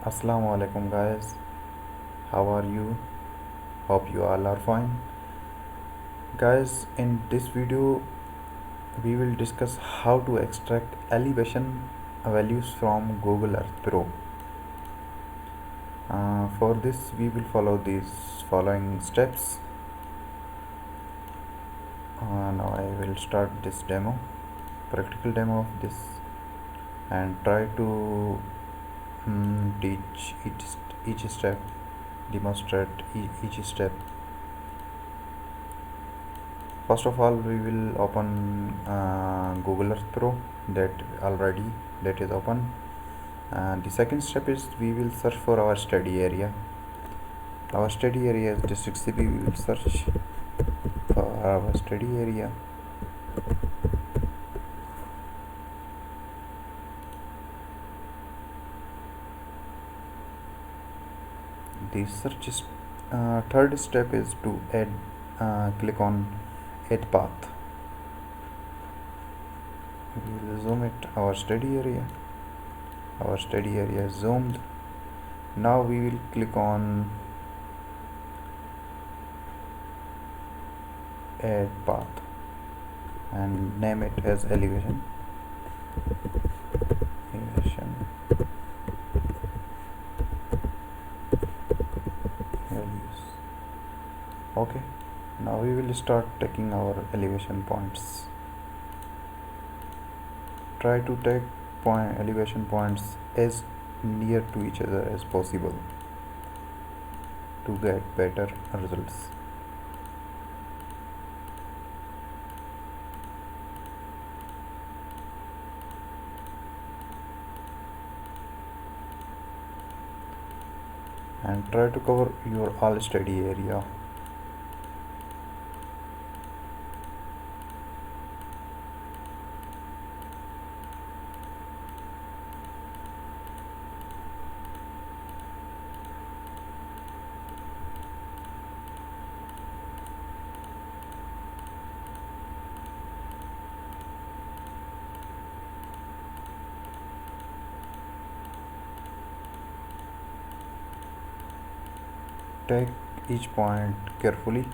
Assalamu alaikum guys, how are you? Hope you all are fine. Guys, in this video we will discuss how to extract elevation values from Google Earth Pro. For this we will follow these following steps. Now I will start this practical demo of this, and try to teach each step, demonstrate each step. First of all, we will open Google Earth Pro that is open. The second step is we will search for our study area. Our study area is district CP. We will search for our study area. The search is third step is to add click on add path. We will zoom it our study area. Our study area is zoomed. Now we will click on add path and name it as elevation values. Okay, now we will start taking our elevation points. Try to take elevation points as near to each other as possible to get better results. And try to cover your all study area. Take each point carefully.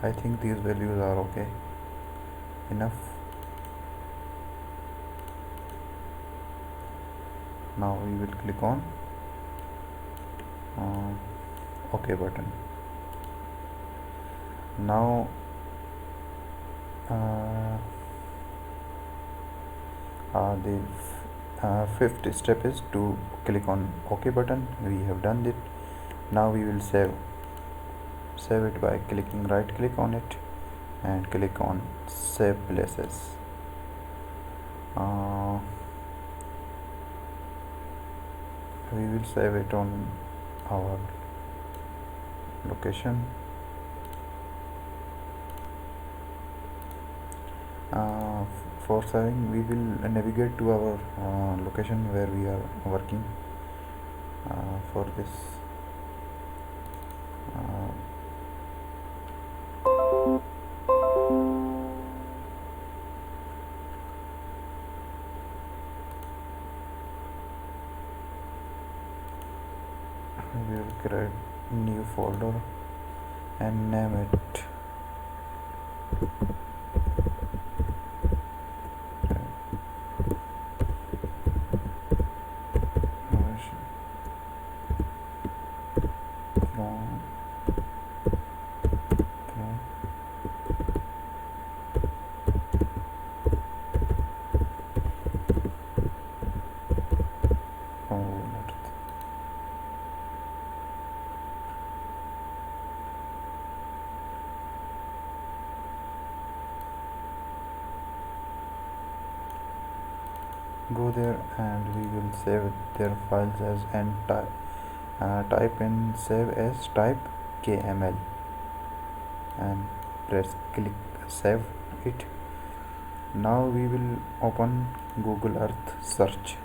I think these values are okay enough. Now we will click on OK button. Now the fifth step is to click on OK button. We have done it. Now we will save it by clicking right click on it and click on save places. We will save it on our location. For saving, we will navigate to our location where we are working. For this, we will create new folder and name it go there and we will save their files as and type in save as type KML and press click save it. Now we will open Google Earth search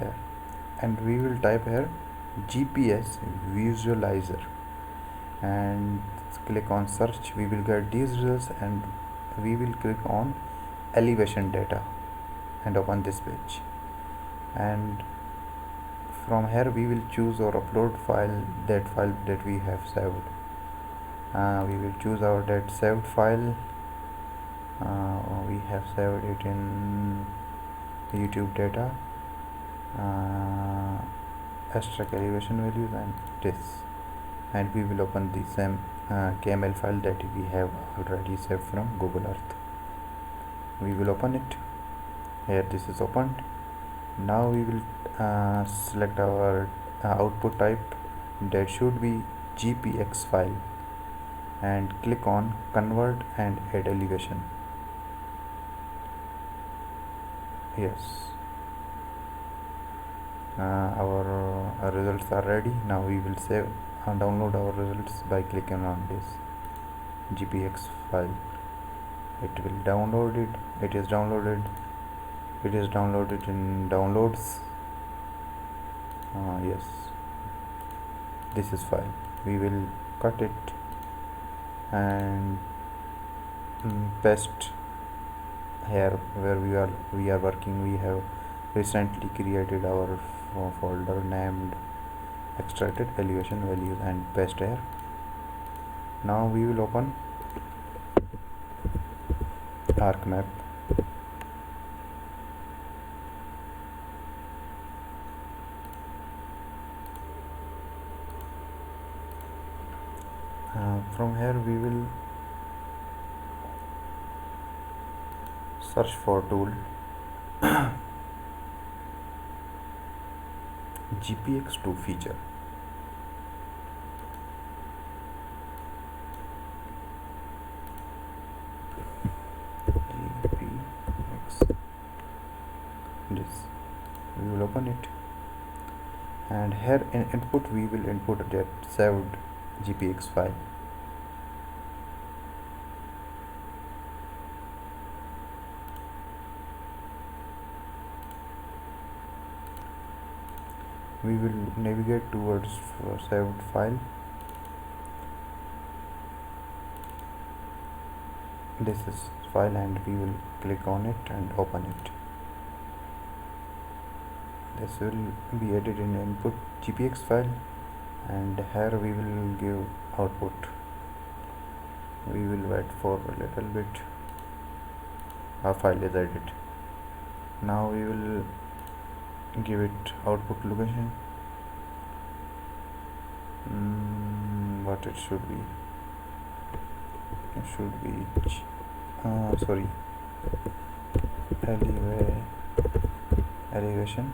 here and we will type here GPS visualizer and click on search. We will get these results and we will click on elevation data and open this page, and from here we will choose or upload file that we have saved. We will choose our that saved file. We have saved it in YouTube data, abstract elevation values and this, and we will open the same KML file that we have already saved from Google Earth. We will open it. Here this is opened. Now we will select our output type, that should be GPX file, and click on convert and add elevation. Yes, our results are ready. Now we will save and download our results by clicking on this GPX file. It will download it. It is downloaded. It is downloaded in downloads. Yes, this is file. We will cut it and paste here where we are working. We have recently created our folder named extracted elevation values and paste here. Now we will open ArcMap. From here we will search for tool GPX2 feature. GPX, this, we will open it, and here in input we will input that saved GPX file. We will navigate towards saved file. This is file and we will click on it and open it. This will be added in input GPX file, and here we will give output. We will wait for a little bit. Our file is added. Now we will give it output location. What it should be? It should be sorry, elevation elevation,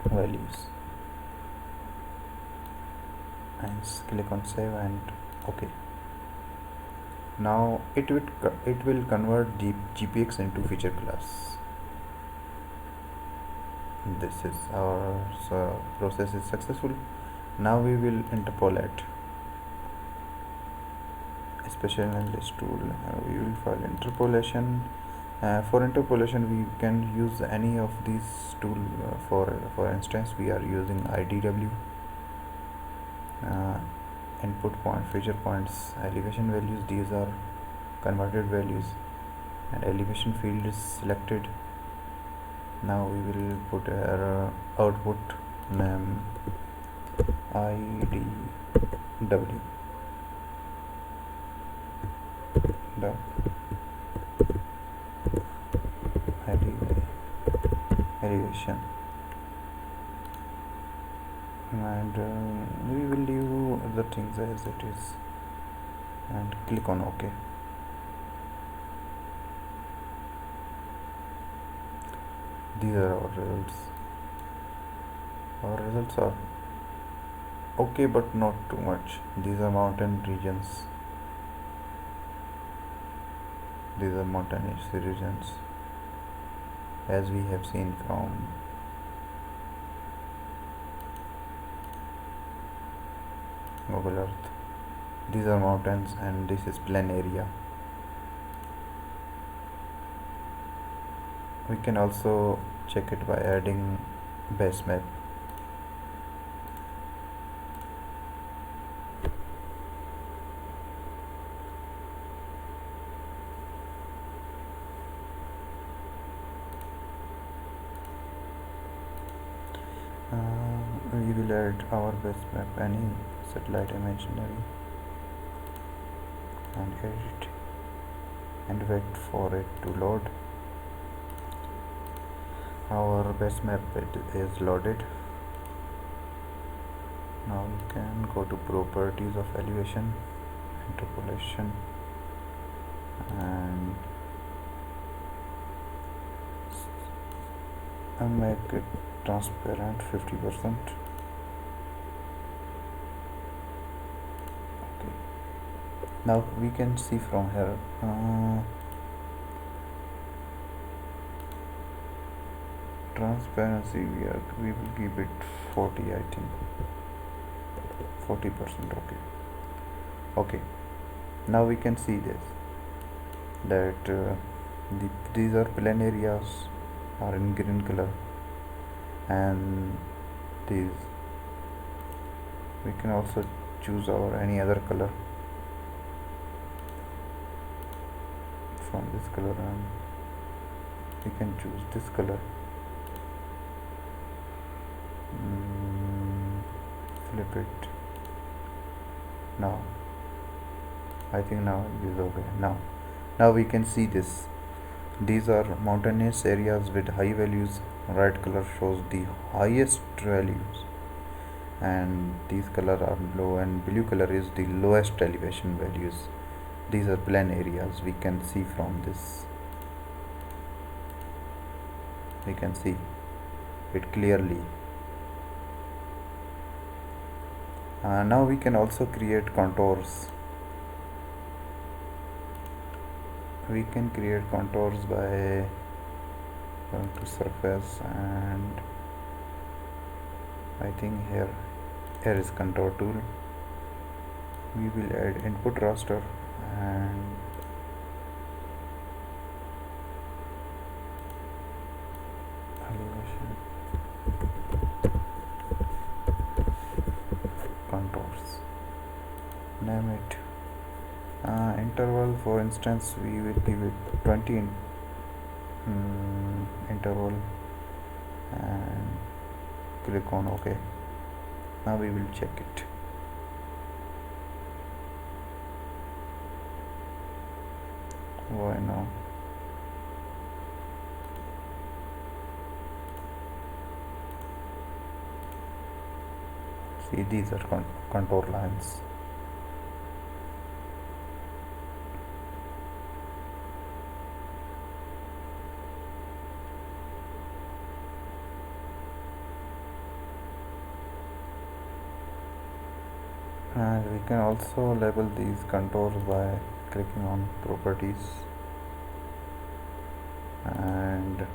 values, and click on save and OK. Now it will convert the GPX into feature class. This is our process is successful. Now we will interpolate. Spatial analysis tool. We will file interpolation. For interpolation, we can use any of these tool. For instance, we are using IDW. Input point, feature points, elevation values. These are converted values, and elevation field is selected. Now we will put our output name IDW. The elevation, and we will leave the things as it is and click on OK. These are our results. Our results are okay, but not too much. These are mountain regions. These are mountainous regions, as we have seen from Google Earth. These are mountains, and this is plain area. We can also check it by adding base map. We will add our base map, any satellite imaginary, and edit and wait for it to load. Our base map is loaded. Now we can go to properties of elevation, interpolation, and make it transparent 50%. Okay. Now we can see from here transparency, we will give it 40, I think 40%. Okay, now we can see this, that these are plain areas are in green color, and these we can also choose our any other color from this color, and we can choose this color. Flip it. Now I think now it is okay. Now we can see this. These are mountainous areas with high values. Red color shows the highest values, and these color are low, and blue color is the lowest elevation values. These are plain areas. We can see from this, we can see it clearly. Now we can also create contours. We can create contours by going to surface, and I think here is contour tool. We will add input raster and elevation contours. Name it interval. For instance, we will give it 20 interval and click on OK. Now we will check it. Why now? See, these are contour lines. And we can also label these contours by clicking on properties and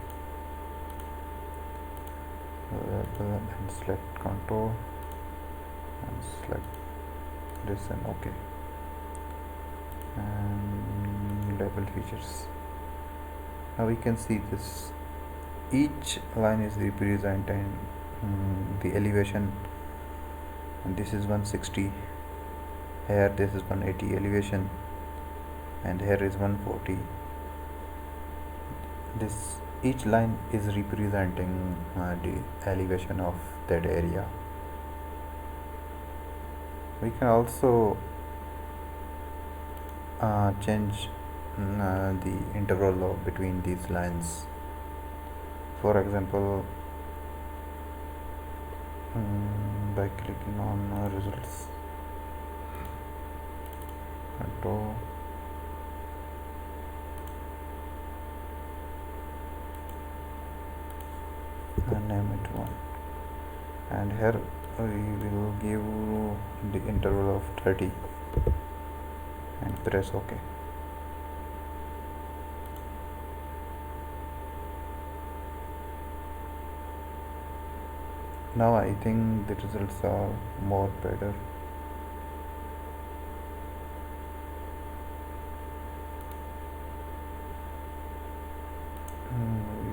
label and select contour and select this and OK, and label features. Now we can see this, each line is representing the elevation, and this is 160, here this is 180 elevation, and here is 140. This each line is representing the elevation of that area. We can also change the interval between these lines. For example, by clicking on results, control, and name it 1, and here we will give the interval of 30 and press OK. Now I think the results are more better.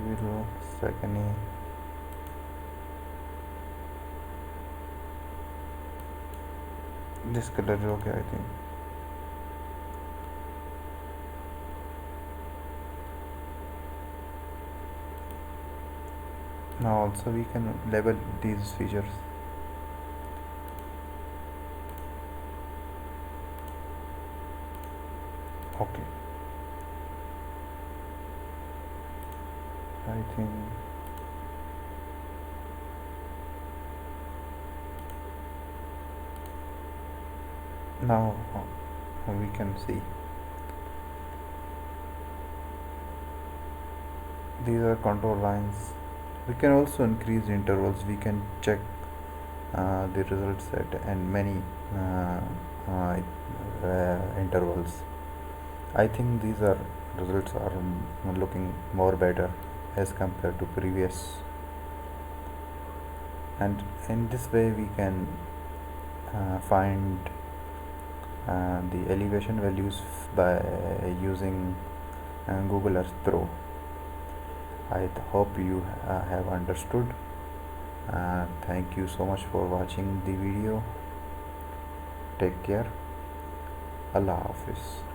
We will second this color is okay, I think. Now also we can label these features. Okay, I think now we can see these are contour lines. We can also increase intervals. We can check the results at many intervals. I think these are results are looking more better as compared to previous, and in this way we can find the elevation values by using Google Earth Pro. I hope you have understood. Thank you so much for watching the video. Take care. Allah Hafiz.